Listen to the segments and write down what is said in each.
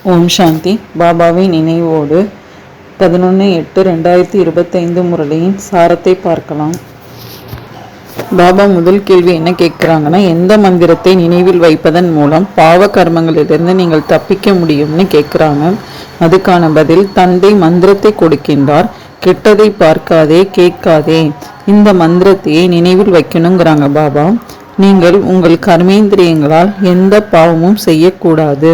ஓம் சாந்தி. பாபாவின் நினைவோடு 11/8/2025 முரளியின் சாரத்தை பார்க்கலாம். பாபா முதல் கேள்வி என்ன கேட்குறாங்கன்னா, எந்த மந்திரத்தை நினைவில் வைப்பதன் மூலம் பாவ கர்மங்களிலிருந்து நீங்கள் தப்பிக்க முடியும்னு கேட்குறாங்க. அதுக்கான பதில், தந்தை மந்திரத்தை கொடுக்கின்றார், கெட்டதை பார்க்காதே கேட்காதே, இந்த மந்திரத்தையே நினைவில் வைக்கணுங்கிறாங்க பாபா. நீங்கள் உங்கள் கர்மேந்திரியங்களால் எந்த பாவமும் செய்யக்கூடாது.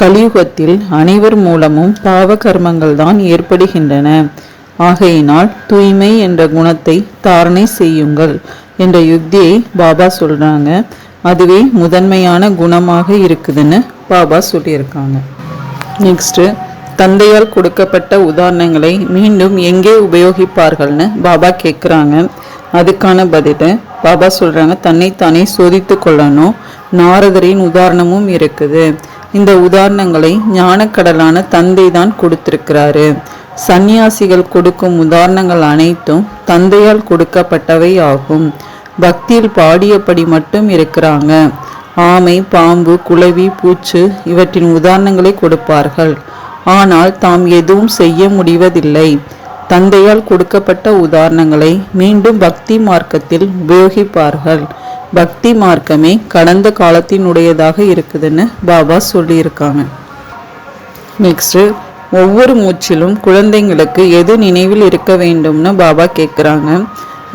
கலியுகத்தில் அனைவர் மூலமும் பாவ கர்மங்கள் தான் ஏற்படுகின்றன. ஆகையினால் தூய்மை என்ற குணத்தை தாரணை செய்யுங்கள் என்ற யுக்தியை பாபா சொல்றாங்க. அதுவே முதன்மையான குணமாக இருக்குதுன்னு பாபா சொல்லியிருக்காங்க. நெக்ஸ்ட், தந்தையால் கொடுக்கப்பட்ட உதாரணங்களை மீண்டும் எங்கே உபயோகிப்பார்கள்னு பாபா கேட்குறாங்க. அதுக்கான பதில் பாபா சொல்றாங்க, தன்னைத்தானே சோதித்து கொள்ளணும். நாரதரின் உதாரணமும் இருக்குது. இந்த உதாரணங்களை ஞானக்கடலான தந்தை தான் கொடுத்திருக்கிறாரு. சந்நியாசிகள் கொடுக்கும் உதாரணங்கள் அனைத்தும் தந்தையால் கொடுக்கப்பட்டவை ஆகும். பக்தியில் பாடியபடி மட்டும் இருக்கிறாங்க. ஆமை, பாம்பு, குளவி, பூச்சு இவற்றின் உதாரணங்களை கொடுப்பார்கள். ஆனால் தாம் எதுவும் செய்ய முடிவதில்லை. தந்தையால் கொடுக்கப்பட்ட உதாரணங்களை மீண்டும் பக்தி மார்க்கத்தில் உபயோகிப்பார்கள். பக்தி மார்க்கமே கடந்த காலத்தினுடையதாக இருக்குதுன்னு பாபா சொல்லியிருக்காங்க. நெக்ஸ்ட், ஒவ்வொரு மூச்சிலும் குழந்தைங்களுக்கு எது நினைவில் இருக்க வேண்டும்னு பாபா கேட்குறாங்க.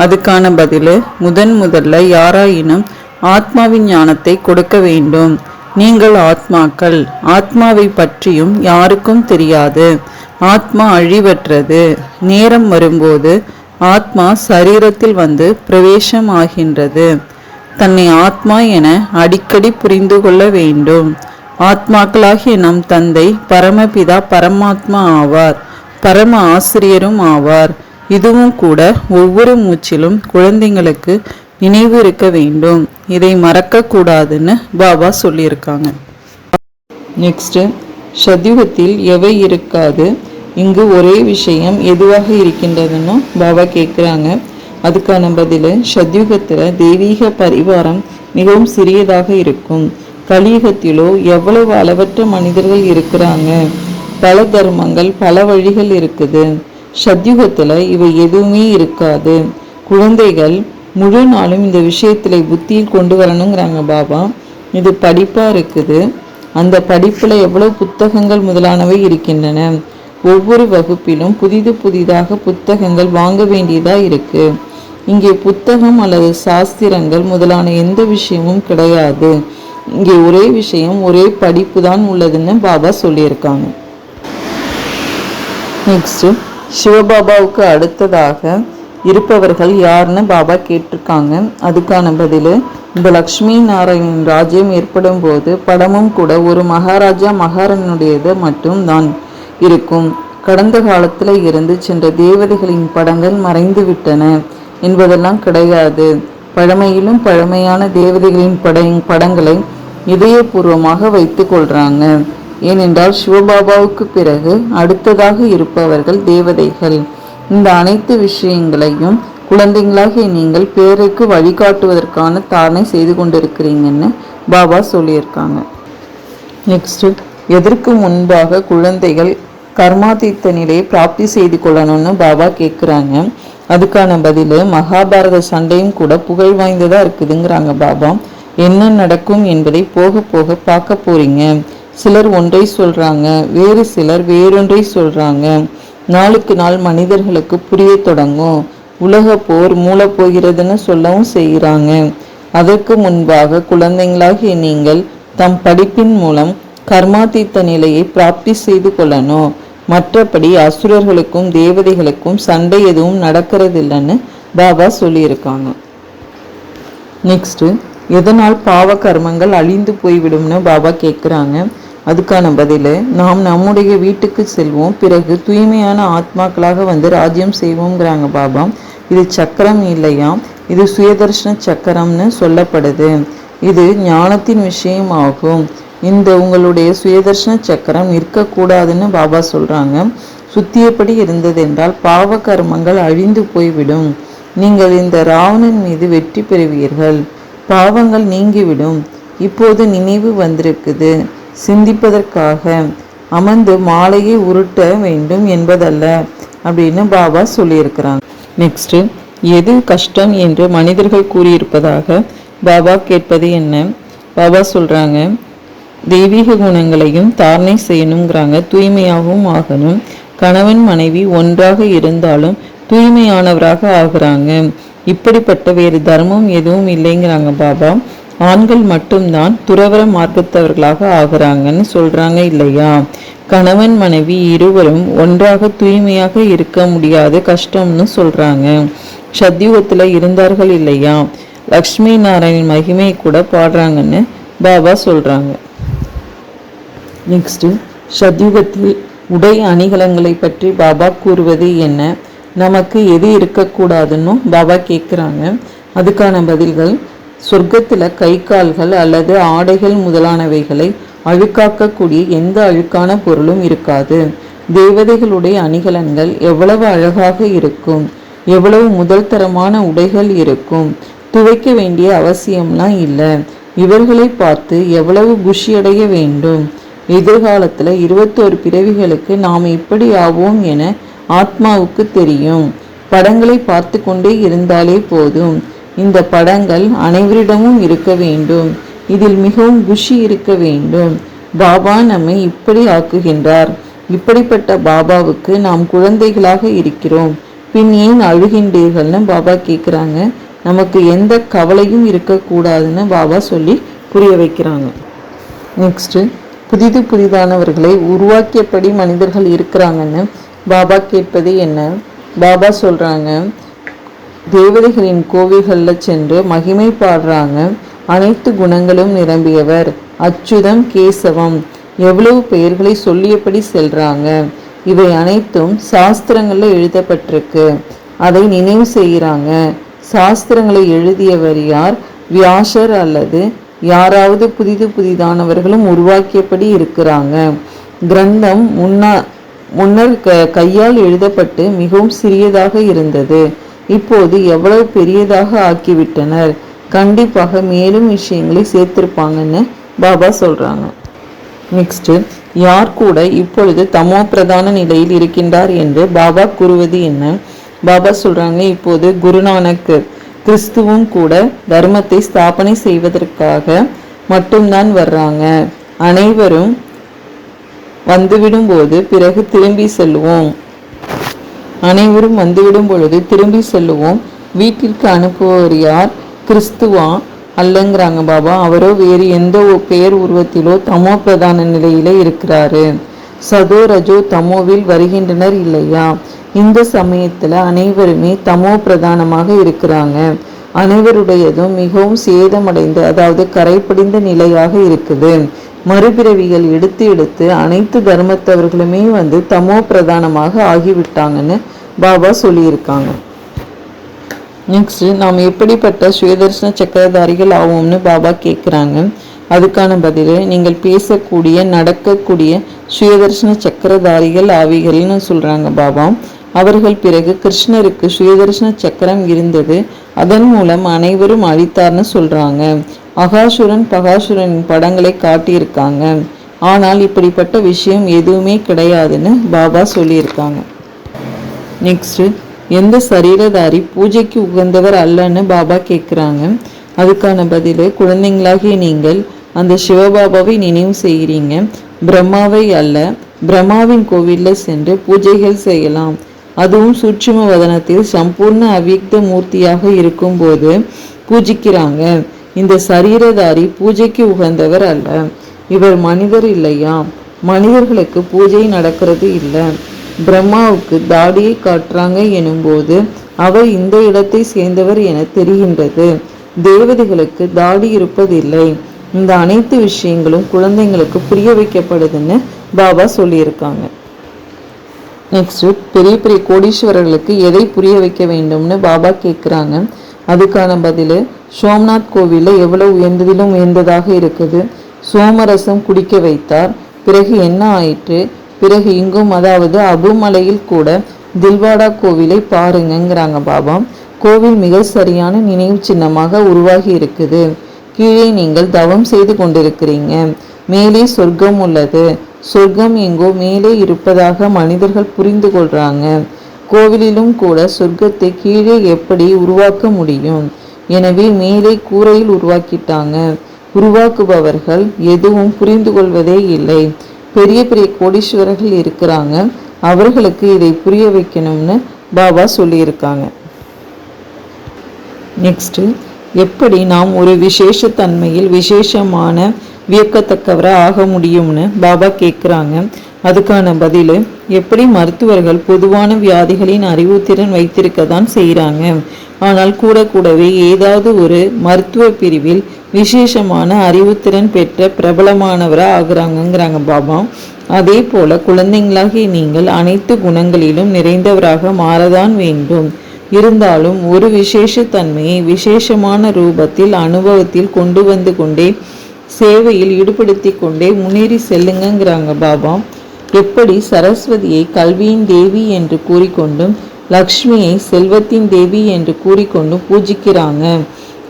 அதுக்கான பதில், முதல்ல யாராயினும் ஆத்மாவின் ஞானத்தை கொடுக்க வேண்டும். நீங்கள் ஆத்மாக்கள். ஆத்மாவை பற்றியும் யாருக்கும் தெரியாது. ஆத்மா அழிவற்றது. நேரம் வரும்போது ஆத்மா சரீரத்தில் வந்து பிரவேசம் ஆகின்றது. தன்னை ஆத்மா என அடிக்கடி புரிந்து கொள்ள வேண்டும். ஆத்மாக்களாகிய நம் தந்தை பரமபிதா பரமாத்மா ஆவார். பரம ஆசிரியரும் ஆவார். இதுவும் கூட ஒவ்வொரு மூச்சிலும் குழந்தைங்களுக்கு நினைவு இருக்க வேண்டும். இதை மறக்க கூடாதுன்னு பாபா சொல்லியிருக்காங்க. நெக்ஸ்ட், சத்யுகத்தில் எவை இருக்காது, இங்கு ஒரே விஷயம் எதுவாக இருக்கின்றதுன்னு பாபா கேட்குறாங்க. அதுக்கான பதில், சத்யுகத்தில் தெய்வீக பரிவாரம் மிகவும் சிறியதாக இருக்கும். கலியுகத்திலோ எவ்வளவு அளவற்ற மனிதர்கள் இருக்கிறாங்க. பல தர்மங்கள், பல வழிகள் இருக்குது. சத்யுகத்தில் இவை எதுவுமே இருக்காது. குழந்தைகள் முழு நாளும் இந்த விஷயத்தில் புத்தியில் கொண்டு வரணுங்கிறாங்க பாபா. இது படிப்பாக இருக்குது. அந்த படிப்பில் எவ்வளவு புத்தகங்கள் முதலானவை இருக்கின்றன. ஒவ்வொரு வகுப்பிலும் புதிதாக புத்தகங்கள் வாங்க வேண்டியதாக இருக்கு. இங்கே புத்தகம் அல்லது சாஸ்திரங்கள் முதலான எந்த விஷயமும் கிடையாது. இங்கே ஒரே விஷயம், ஒரே படிப்பு தான் உள்ளதுன்னு பாபா சொல்லியிருக்காங்க. நெக்ஸ்ட், சிவபாபாவுக்கு அடுத்ததாக இருப்பவர்கள் யாருன்னு பாபா கேட்டிருக்காங்க. அதுக்கான பதில், இந்த லக்ஷ்மி நாராயணன் ராஜ்யம் ஏற்படும் போது படமும் கூட ஒரு மகாராஜா மகாராணியுடையது மட்டும் தான் இருக்கும். கடந்த காலத்தில் இருந்து சென்ற தேவதைகளின் படங்கள் மறைந்து விட்டன என்பதெல்லாம் கிடையாது. பழமையிலும் பழமையான தேவதைகளின் படங்களை இதயபூர்வமாக வைத்து கொள்றாங்க. ஏனென்றால் சிவபாபாவுக்கு பிறகு அடுத்ததாக இருப்பவர்கள் தேவதைகள். இந்த அனைத்து விஷயங்களையும் குழந்தைங்களாகிய நீங்கள் பேருக்கு வழிகாட்டுவதற்கான தாரணை செய்து கொண்டிருக்கிறீங்கன்னு பாபா சொல்லியிருக்காங்க. நெக்ஸ்ட், எதற்கு முன்பாக குழந்தைகள் கர்மாதீத்த நிலையை பிராப்தி செய்து கொள்ளணும்னு பாபா கேட்குறாங்க. அதுக்கான பதில், மகாபாரத சண்டையும் கூட புகழ் வாய்ந்ததாக இருக்குதுங்கிறாங்க பாபா. என்ன நடக்கும் என்பதை போக போக பார்க்க போறீங்க. சிலர் ஒன்றை சொல்றாங்க, வேறு சிலர் வேறொன்றை சொல்றாங்க. நாளுக்கு நாள் மனிதர்களுக்கு புரிய தொடங்கும். உலக போர் மூல போகிறதுன்னு சொல்லவும் செய்கிறாங்க. அதற்கு முன்பாக குழந்தைங்களாகிய நீங்கள் தம் படிப்பின் மூலம் கர்மாதீத்த நிலையை பிராப்தி செய்து கொள்ளணும். மற்றபடி அசுரர்களுக்கும் தேவதைகளுக்கும் சண்டை எதுவும் நடக்கிறதில்லைன்னு பாபா சொல்லியிருக்காங்க. நெக்ஸ்ட், எதனால் பாவ கர்மங்கள் அழிந்து போய்விடும்னு பாபா கேட்குறாங்க. அதுக்கான பதில், நாம் நம்முடைய வீட்டுக்கு செல்வோம், பிறகு தூய்மையான ஆத்மாக்களாக வந்து ராஜ்யம் செய்வோங்கிறாங்க பாபா. இது சக்கரம் இல்லையா, இது சுயதர்ஷன சக்கரம்னு சொல்லப்படுது. இது ஞானத்தின் விஷயம் ஆகும். இந்த உங்களுடைய சுயதர்ஷன சக்கரம் நிற்கக்கூடாதுன்னு பாபா சொல்றாங்க. சுத்தியப்படி இருந்தது என்றால் பாவ கர்மங்கள் அழிந்து போய்விடும். நீங்கள் இந்த ராவணன் மீது வெற்றி பெறுவீர்கள். பாவங்கள் நீங்கிவிடும். இப்போது நினைவு வந்திருக்குது. சிந்திப்பதற்காக அமர்ந்து மாலையை உருட்ட வேண்டும் என்பதல்ல அப்படின்னு பாபா சொல்லியிருக்கிறாங்க. நெக்ஸ்ட்டு, எது கஷ்டம் என்று மனிதர்கள் கூறியிருப்பதாக பாபா கேட்பது என்ன? பாபா சொல்கிறாங்க, தெய்வீக குணங்களையும் தாரணை செய்யணுங்கிறாங்க, தூய்மையாகவும் ஆகணும். கணவன் மனைவி ஒன்றாக இருந்தாலும் தூய்மையானவராக ஆகுறாங்க. இப்படிப்பட்ட வேறு தர்மம் எதுவும் இல்லைங்கிறாங்க பாபா. ஆண்கள் மட்டும்தான் துறவர மார்க்கத்தவர்களாக ஆகுறாங்கன்னு சொல்றாங்க இல்லையா? கணவன் மனைவி இருவரும் ஒன்றாக தூய்மையாக இருக்க முடியாது, கஷ்டம்னு சொல்றாங்க. சத்யுகத்துல இருந்தார்கள் இல்லையா, லக்ஷ்மி நாராயணன் மகிமை கூட பாடுறாங்கன்னு பாபா சொல்றாங்க. நெக்ஸ்ட், சத்யுகத்தில் உடை அணிகலன்களை பற்றி பாபா கூறுவது என்ன? நமக்கு எது இருக்கக்கூடாதுன்னு பாபா கேட்குறாங்க. அதுக்கான பதில்கள், சொர்க்கத்தில் கை கால்கள் அல்லது ஆடைகள் முதலானவைகளை அழுக்காக்கக்கூடிய எந்த அழுக்கான பொருளும் இருக்காது. தேவதைகளுடைய அணிகலன்கள் எவ்வளவு அழகாக இருக்கும், எவ்வளவு முதல் தரமான உடைகள் இருக்கும், துவைக்க வேண்டிய அவசியம்லாம் இல்லை. இவர்களை பார்த்து எவ்வளவு குஷியடைய வேண்டும். எதிர்காலத்தில் 21 பிறவிகளுக்கு நாம் எப்படி ஆவோம் என ஆத்மாவுக்கு தெரியும். படங்களை பார்த்து கொண்டே இருந்தாலே போதும். இந்த படங்கள் அனைவரிடமும் இருக்க வேண்டும். இதில் மிகவும் குஷி இருக்க வேண்டும். பாபா நம்மை இப்படி ஆக்குகின்றார். இப்படிப்பட்ட பாபாவுக்கு நாம் குழந்தைகளாக இருக்கிறோம். பின் ஏன் அழுகின்றீர்கள்னு பாபா கேட்குறாங்க. நமக்கு எந்த கவலையும் இருக்கக்கூடாதுன்னு பாபா சொல்லி புரிய வைக்கிறாங்க. நெக்ஸ்ட்டு, புதிதானவர்களை உருவாக்கியபடி மனிதர்கள் இருக்கிறாங்கன்னு பாபா கேட்பது என்ன? பாபா சொல்கிறாங்க, தேவதைகளின் கோவில்களில் சென்று மகிமை பாடுறாங்க. அனைத்து குணங்களும் நிரம்பியவர், அச்சுதம், கேசவம், எவ்வளவு பெயர்களை சொல்லியபடி செல்றாங்க. இவை அனைத்தும் சாஸ்திரங்களில் எழுதப்பட்டிருக்கு. அதை நினைவு செய்கிறாங்க. சாஸ்திரங்களை எழுதியவர் யார்? வியாசர் அல்லது யாராவது புதிதானவர்களும் உருவாக்கியபடி இருக்கிறாங்க. கிரந்தம் முன்னர் கையால் எழுதப்பட்டு மிகவும் சிறியதாக இருந்தது. இப்போது எவ்வளவு பெரியதாக ஆக்கிவிட்டனர். கண்டிப்பாக மேலும் விஷயங்களை சேர்த்திருப்பாங்கன்னு பாபா சொல்றாங்க. நெக்ஸ்ட், யார் கூட இப்பொழுது தமோ பிரதான நிலையில் இருக்கின்றார் என்று பாபா கூறுவது என்ன? பாபா சொல்றாங்க, இப்போது குருநானக் கிறிஸ்துவும் கூட தர்மத்தை ஸ்தாபனை செய்வதற்காக மட்டும்தான் வர்றாங்க. அனைவரும் வந்துவிடும் பொழுது திரும்பி செல்லுவோம். வீட்டிற்கு அனுப்புவோர் யார்? கிறிஸ்துவா அல்லங்கிறாங்க பாபா. அவரோ வேறு எந்த பெயர் உருவத்திலோ தமோ பிரதான நிலையில இருக்கிறாரு. சதோ ரஜோ தமோவில் வருகின்றனர் இல்லையா? இந்த சமயத்துல அனைவருமே தமோ பிரதானமாக இருக்கிறாங்க. அனைவருடையதும் மிகவும் சேதமடைந்து, அதாவது கரைப்படிந்த நிலையாக இருக்குது. மறுபிறவிகள் எடுத்து அனைத்து தர்மத்தவர்களுமே தமோ பிரதானமாக ஆகிவிட்டாங்கன்னு பாபா சொல்லியிருக்காங்க. நெக்ஸ்ட், நாம் எப்படிப்பட்ட சுயதர்சன சக்கரதாரிகள் ஆவோம்னு பாபா கேட்குறாங்க. அதுக்கான பதில், நீங்கள் பேசக்கூடிய நடக்கக்கூடிய சுயதர்சன சக்கரதாரிகள் ஆவிகள்னு சொல்றாங்க பாபா. அவர்கள் பிறகு கிருஷ்ணருக்கு சுயதர்சன சக்கரம் இருந்தது, அதன் மூலம் அனைவரும் அழித்தார்னு சொல்றாங்க. அகாசுரன் பகாசுரனின் படங்களை காட்டியிருக்காங்க. ஆனால் இப்படிப்பட்ட விஷயம் எதுவுமே கிடையாதுன்னு பாபா சொல்லியிருக்காங்க. நெக்ஸ்ட், எந்த சரீரதாரி பூஜைக்கு உகந்தவர் அல்லன்னு பாபா கேட்குறாங்க. அதுக்கான பதில், குழந்தைங்களாகிய நீங்கள் அந்த சிவபாபாவை நினைவு செய்கிறீங்க, பிரம்மாவை அல்ல. பிரம்மாவின் கோவிலில் சென்று பூஜைகள் செய்யலாம். அதுவும் சூட்சும வதனத்தில் சம்பூர்ண அவ்வியக்த மூர்த்தியாக இருக்கும்போது பூஜிக்கிறாங்க. இந்த சரீரதாரி பூஜைக்கு உகந்தவர் அல்ல. இவர் மனிதர் இல்லையா? மனிதர்களுக்கு பூஜை நடக்கிறது இல்லை. பிரம்மாவுக்கு தாடியை காட்டுறாங்க எனும்போது அவர் இந்த இடத்தை சேர்ந்தவர் என தெரிகின்றது. தேவதைகளுக்கு தாடி இருப்பதில்லை. இந்த அனைத்து விஷயங்களும் குழந்தைங்களுக்கு புரிய வைக்கப்படுதுன்னு பாபா சொல்லியிருக்காங்க. நெக்ஸ்ட், பெரிய பெரிய கோடீஸ்வரர்களுக்கு எதை புரிய வைக்க வேண்டும்னு பாபா கேட்குறாங்க. அதுக்கான பதில், சோம்நாத் கோவிலில் எவ்வளவு உயர்ந்ததிலும் உயர்ந்ததாக இருக்குது. சோமரசம் குடிக்க வைத்தார். பிறகு என்ன ஆயிற்று? பிறகு இங்கும், அதாவது அபுமலையில் கூட தில்வாடா கோவிலை பாருங்கிறாங்க பாபா. கோவில் மிக சரியான நினைவு சின்னமாக உருவாகி இருக்குது. கீழே நீங்கள் தவம் செய்து கொண்டிருக்கிறீங்க. மேலே சொர்க்கம் உள்ளது. சொர்க்கம் எங்கோ மேலே இருப்பதாக மனிதர்கள் புரிந்து கொள்றாங்க. கோவிலிலும் கூட சொர்க்கத்தை கீழே எப்படி உருவாக்க முடியும்? எனவே மேலே கூரையில் உருவாக்கிட்டாங்க. உருவாக்குபவர்கள் எதுவும் புரிந்து கொள்வதே இல்லை. பெரிய பெரிய கோடீஸ்வரர்கள் இருக்கிறாங்க, அவர்களுக்கு இதை புரிய வைக்கணும்னு பாபா சொல்லியிருக்காங்க. நெக்ஸ்ட், எப்படி நாம் ஒரு விசேஷ தன்மையில் விசேஷமான வியக்கத்தக்கவராக ஆக முடியும்னு பாபா கேட்குறாங்க. அதுக்கான பதில், எப்படி மருத்துவர்கள் பொதுவான வியாதிகளின் அறிவுத்திறன் வைத்திருக்க தான் செய்கிறாங்க, ஆனால் கூடவே ஏதாவது ஒரு மருத்துவ பிரிவில் விசேஷமான அறிவுத்திறன் பெற்ற பிரபலமானவராக ஆகுறாங்கங்கிறாங்க பாபா. அதே போல குழந்தைங்களாகிய நீங்கள் அனைத்து குணங்களிலும் நிறைந்தவராக மாறதான் வேண்டும். இருந்தாலும் ஒரு விசேஷ தன்மையை விசேஷமான ரூபத்தில் அனுபவத்தில் கொண்டு வந்து கொண்டே சேவையில் ஈடுபடுத்தி கொண்டே முன்னேறி செல்லுங்கிறாங்க பாபா. எப்படி சரஸ்வதியை கல்வியின் தேவி என்று கூறிக்கொண்டும் லக்ஷ்மியை செல்வத்தின் தேவி என்று கூறிக்கொண்டும் பூஜிக்கிறாங்க,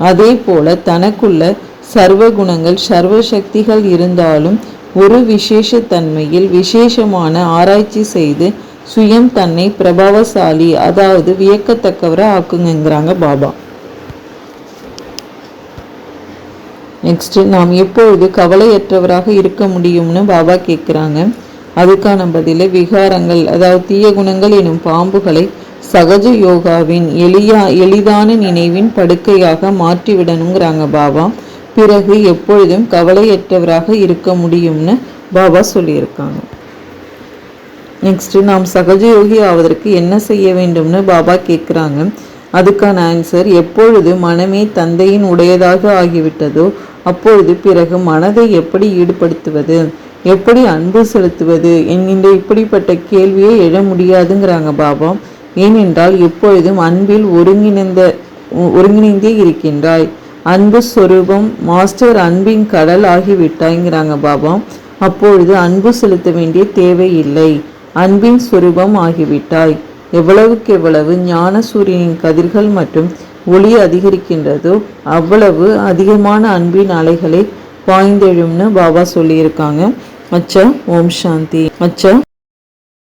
அதே போல தனக்குள்ள சர்வ குணங்கள் சர்வ சக்திகள் இருந்தாலும் ஒரு விசேஷ தன்மையில் விசேஷமான ஆராய்ச்சி செய்து சுயம் தன்னை பிரபாவசாலி, அதாவது வியக்கத்தக்கவரை ஆக்குங்கிறாங்க பாபா. நெக்ஸ்ட், நாம் எப்பொழுது கவலையற்றவராக இருக்க முடியும்னு பாபா கேட்குறாங்க. அதுக்கான பதில, விகாரங்கள் அதாவது தீய குணங்கள் எனும் பாம்புகளை சகஜ யோகாவின் எளிதான நினைவின் படுக்கையாக மாற்றிவிடணுங்கிறாங்க பாபா. பிறகு எப்பொழுதும் கவலையற்றவராக இருக்க முடியும்னு பாபா சொல்லியிருக்காங்க. நெக்ஸ்ட், நாம் சகஜ யோகி ஆவதற்கு என்ன செய்ய வேண்டும்னு பாபா கேட்குறாங்க. அதுக்கான ஆன்சர், எப்பொழுது மனமே தந்தையின் உடையதாக ஆகிவிட்டதோ அப்பொழுது பிறகு மனதை எப்படி ஈடுபடுத்துவது, எப்படி அன்பு செலுத்துவது என்கின்ற இப்படிப்பட்ட கேள்வியை எழ முடியாதுங்கிறாங்க பாபா. ஏனென்றால் எப்பொழுதும் அன்பில் ஒருங்கிணைந்தே இருக்கின்றாய். அன்பு ஸ்வரூபம் மாஸ்டர் அன்பின் கடல் ஆகிவிட்டாய்ங்கிறாங்க பாபா. அப்பொழுது அன்பு செலுத்த வேண்டிய தேவையில்லை, அன்பின் ஸ்வரூபம் ஆகிவிட்டாய். எவ்வளவுக்கு எவ்வளவு ஞான சூரியனின் கதிர்கள் மற்றும் ஒளி அதிகரிக்கின்றதோ அவ்வளவு அதிகமான அன்பின் அலைகளை பாய்ந்தெழும்னு பாபா சொல்லியிருக்காங்க. அச்சா, ஓம் சாந்தி. அச்சா.